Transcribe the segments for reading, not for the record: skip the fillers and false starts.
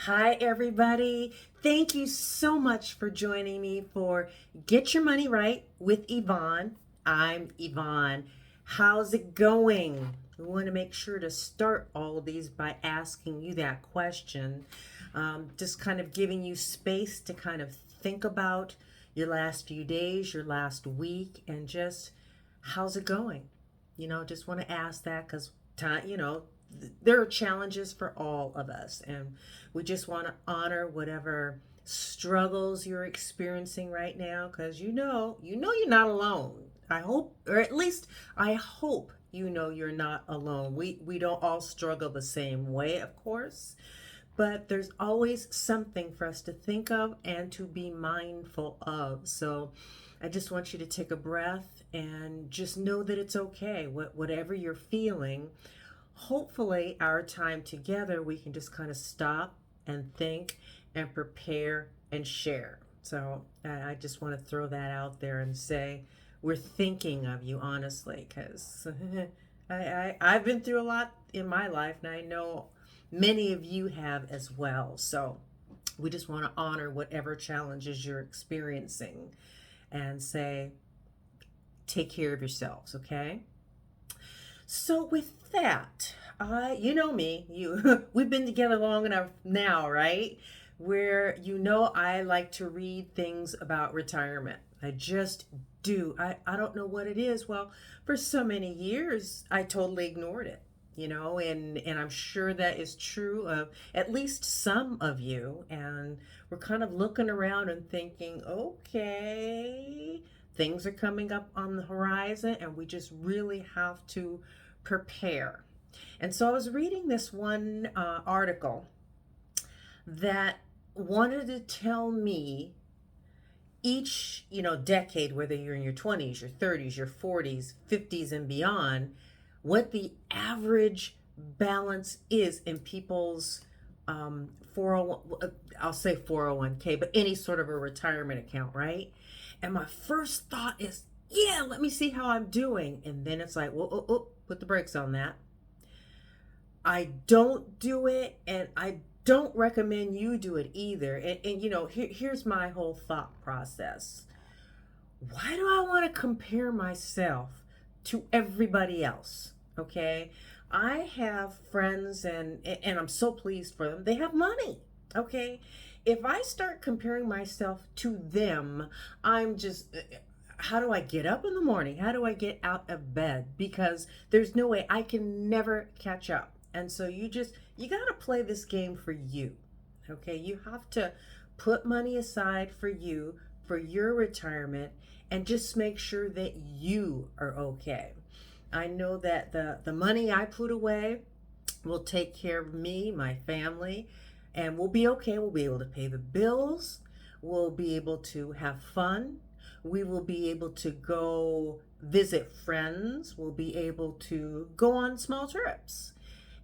Hi, everybody. Thank you so much for joining me for Get Your Money Right with Ivonne. I'm Ivonne. How's it going? We want to make sure to start all of these by asking you that question. Just kind of giving you space to kind of think about your last few days, your last week, and just how's it going? Just want to ask that because time, there are challenges for all of us, and we just want to honor whatever struggles you're experiencing right now because you're not alone. I hope, or at least I hope you're not alone. We don't all struggle the same way, of course, but there's always something for us to think of and to be mindful of. So I just want you to take a breath and just know that it's okay. Whatever you're feeling, hopefully our time together, we can just kind of stop and think and prepare and share. So I just want to throw that out there and say we're thinking of you, honestly, because I've been through a lot in my life, and I know many of you have as well. So we just want to honor whatever challenges you're experiencing and say, take care of yourselves, okay? So with that, you know me, we've been together long enough now, right? Where I like to read things about retirement. I just do. I don't know what it is. Well, for so many years, I totally ignored it. And I'm sure that is true of at least some of you. And we're kind of looking around and thinking, okay, things are coming up on the horizon, and we just really have to prepare. And so I was reading this one article that wanted to tell me each, decade, whether you're in your 20s, your 30s, your 40s, 50s, and beyond, what the average balance is in people's 401, I'll say 401k, but any sort of a retirement account, right? And my first thought is, yeah, let me see how I'm doing. And then it's like, whoa, put the brakes on that. I don't do it, and I don't recommend you do it either. And here's my whole thought process. Why do I want to compare myself to everybody else? Okay. I have friends, and I'm so pleased for them. They have money. Okay. If I start comparing myself to them, I'm just, how do I get up in the morning? How do I get out of bed? Because there's no way I can never catch up. And so you got to play this game for you. Okay. You have to put money aside for you, for your retirement, and just make sure that you are okay. I know that the money I put away will take care of me, my family, and we'll be okay. We'll be able to pay the bills. We'll be able to have fun. We will be able to go visit friends. We'll be able to go on small trips.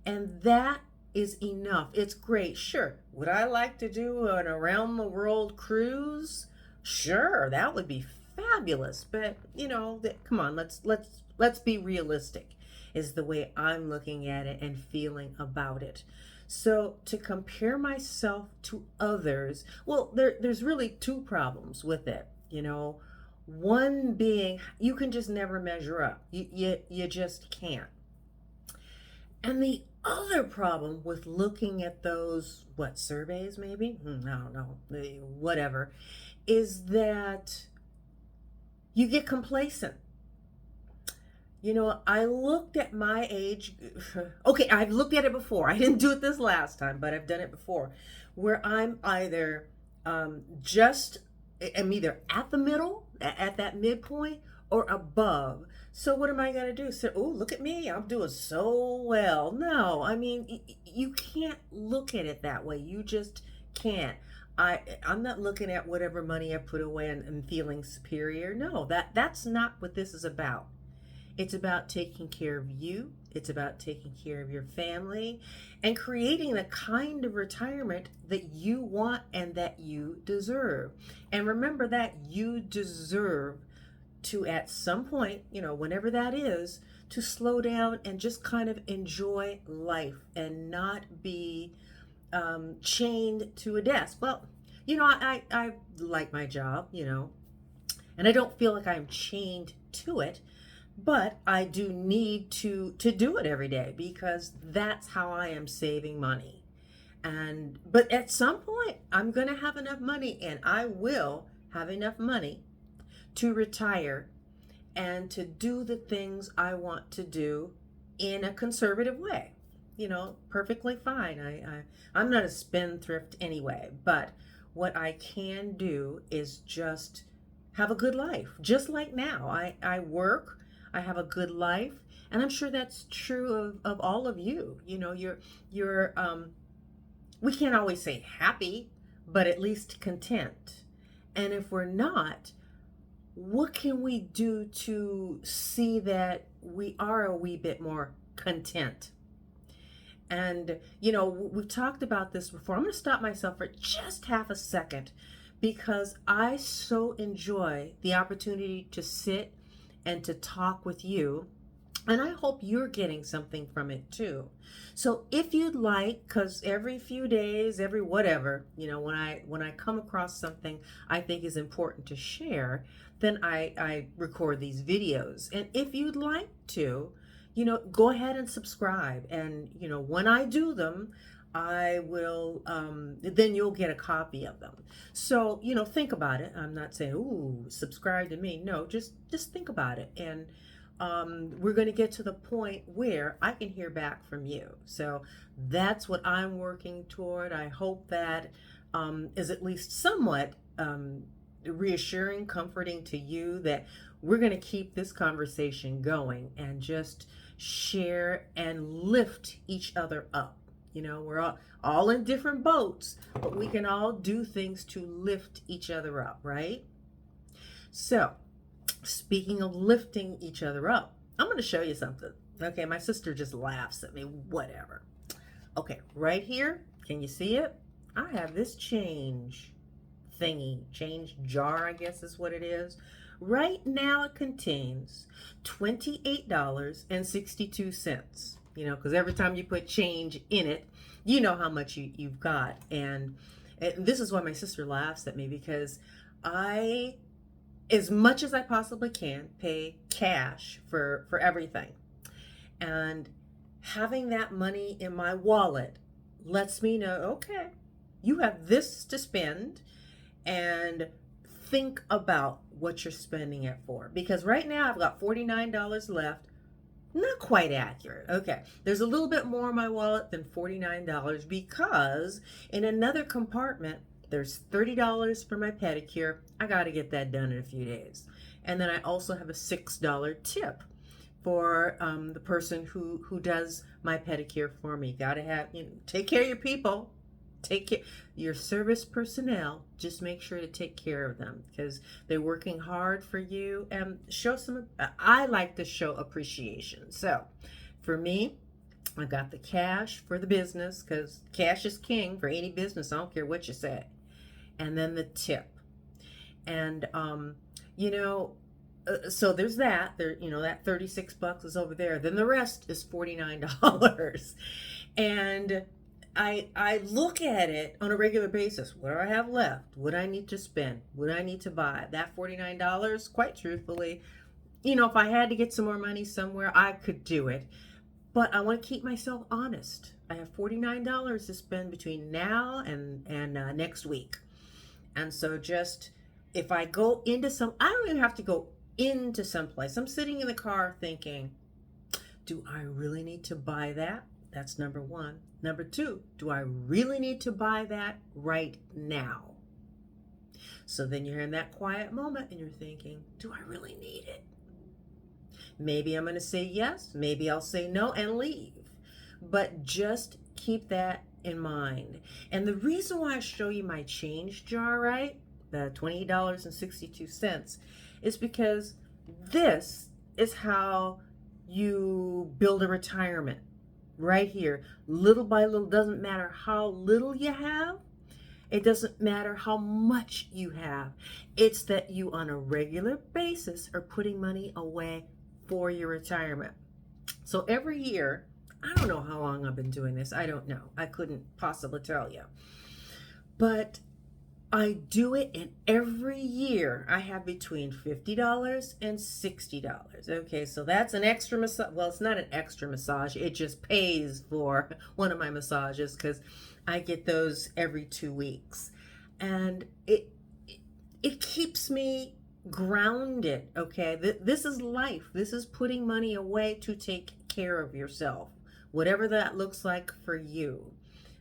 And that is enough. It's great. Sure. Would I like to do an around the world cruise? Sure, that would be fabulous. But, come on, let's be realistic. Is the way I'm looking at it and feeling about it. So to compare myself to others, well, there's really two problems with it. One being you can just never measure up. You just can't. And the other problem with looking at those, what, surveys maybe? I don't know, whatever, is that you get complacent. I looked at my age. Okay, I've looked at it before. I didn't do it this last time, but I've done it before, where I'm either just, I'm either at the middle, at that midpoint, or above. So what am I going to do? Say, oh, look at me, I'm doing so well. No, I mean, you can't look at it that way. You just can't. I'm not looking at whatever money I put away and feeling superior. No, that's not what this is about. It's about taking care of you. It's about taking care of your family and creating the kind of retirement that you want and that you deserve. And remember that you deserve to, at some point, whenever that is, to slow down and just kind of enjoy life and not be chained to a desk. Well, I like my job, and I don't feel like I'm chained to it, but I do need to do it every day because that's how I am saving money. And but at some point I'm going to have enough money, and I will have enough money to retire and to do the things I want to do in a conservative way. Perfectly fine. I'm not a spendthrift anyway, but what I can do is just have a good life. Just like now, I work, I have a good life, and I'm sure that's true of all of you. You're we can't always say happy, but at least content. And if we're not, what can we do to see that we are a wee bit more content? And, we've talked about this before. I'm going to stop myself for just half a second because I so enjoy the opportunity to sit and to talk with you. And I hope you're getting something from it too. So if you'd like, because every few days, every whatever, when I come across something I think is important to share, then I record these videos. And if you'd like to, go ahead and subscribe. And, when I do them, I will, then you'll get a copy of them. So, think about it. I'm not saying, ooh, subscribe to me. No, just think about it. And we're going to get to the point where I can hear back from you. So that's what I'm working toward. I hope that is at least somewhat reassuring, comforting to you that we're going to keep this conversation going and just share and lift each other up. We're all in different boats, but we can all do things to lift each other up, right? So, speaking of lifting each other up, I'm going to show you something. Okay, my sister just laughs at me, whatever. Okay, right here, can you see it? I have this change jar, I guess is what it is. Right now it contains $28.62. Because every time you put change in it, you know how much you've got. And this is why my sister laughs at me, because I, as much as I possibly can, pay cash for everything. And having that money in my wallet lets me know, okay, you have this to spend, and think about what you're spending it for. Because right now I've got $49 left. Not quite accurate. Okay, there's a little bit more in my wallet than $49 because in another compartment there's $30 for my pedicure. I got to get that done in a few days. And then I also have a $6 tip for the person who does my pedicure for me. Got to have, take care of your people. Take care, your service personnel, just make sure to take care of them because they're working hard for you, and I like to show appreciation. So for me, I got the cash for the business because cash is king for any business. I don't care what you say. And then the tip. And, so there's that, that $36 is over there. Then the rest is $49. And I look at it on a regular basis. What do I have left? What do I need to spend? What do I need to buy? That $49, quite truthfully, if I had to get some more money somewhere, I could do it. But I want to keep myself honest. I have $49 to spend between now and next week. And so just, if I go into I don't even have to go into someplace. I'm sitting in the car thinking, do I really need to buy that? That's number one. Number two, do I really need to buy that right now? So then you're in that quiet moment and you're thinking, do I really need it? Maybe I'm going to say yes. Maybe I'll say no and leave. But just keep that in mind. And the reason why I show you my change jar, right? The $28.62 is because this is how you build a retirement. Right here, little by little. Doesn't matter how little you have. It doesn't matter how much you have. It's that you on a regular basis are putting money away for your retirement. So every year I don't know how long I've been doing this. I don't know. I couldn't possibly tell you. But I do it, and every year I have between $50 and $60. Okay, so that's an extra massage. Well, it's not an extra massage. It just pays for one of my massages because I get those every 2 weeks. And it keeps me grounded. Okay, this is life. This is putting money away to take care of yourself, whatever that looks like for you.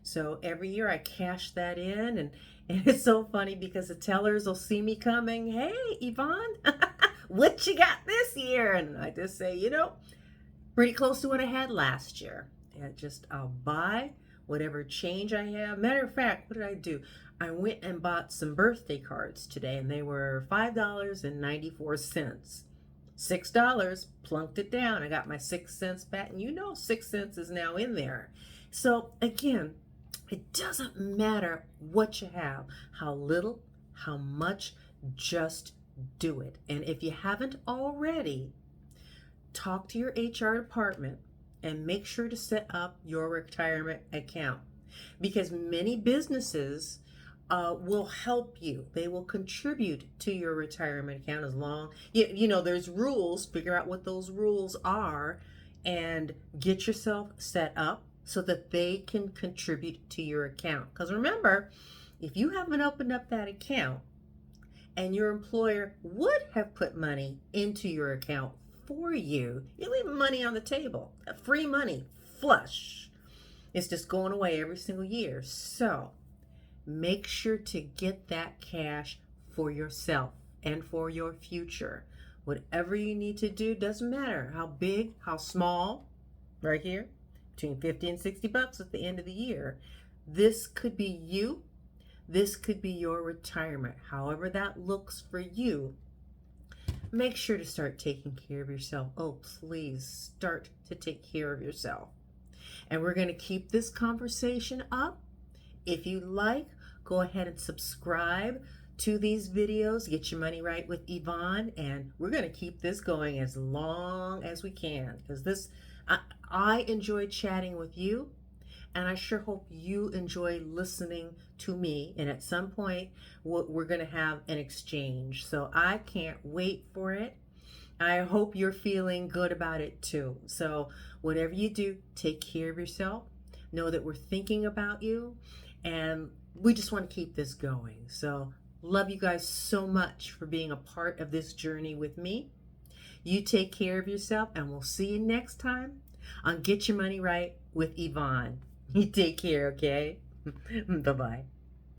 So every year I cash that in, and it's so funny because the tellers will see me coming. Hey, Ivonne, what you got this year? And I just say, pretty close to what I had last year. And I'll buy whatever change I have. Matter of fact, what did I do? I went and bought some birthday cards today, and they were $5.94. $6, plunked it down. I got my 6 cents back, and 6 cents is now in there. So again, it doesn't matter what you have, how little, how much, just do it. And if you haven't already, talk to your HR department and make sure to set up your retirement account, because many businesses will help you. They will contribute to your retirement account as long, there's rules. Figure out what those rules are and get yourself set up so that they can contribute to your account. Because remember, if you haven't opened up that account and your employer would have put money into your account for you, you're leaving money on the table. Free money, flush. It's just going away every single year. So make sure to get that cash for yourself and for your future. Whatever you need to do, doesn't matter how big, how small, right here, between 50 and 60 bucks at the end of the year. This could be you. This could be your retirement. However that looks for you, make sure to start taking care of yourself. Oh, please start to take care of yourself. And we're going to keep this conversation up. If you like, go ahead and subscribe to these videos. Get Your Money Right with Ivonne. And we're going to keep this going as long as we can, because I enjoy chatting with you, and I sure hope you enjoy listening to me. And at some point, we're going to have an exchange. So I can't wait for it. I hope you're feeling good about it too. So whatever you do, take care of yourself. Know that we're thinking about you, and we just want to keep this going. So love you guys so much for being a part of this journey with me. You take care of yourself, and we'll see you next time on Get Your Money Right with Ivonne. You take care, okay? Bye-bye.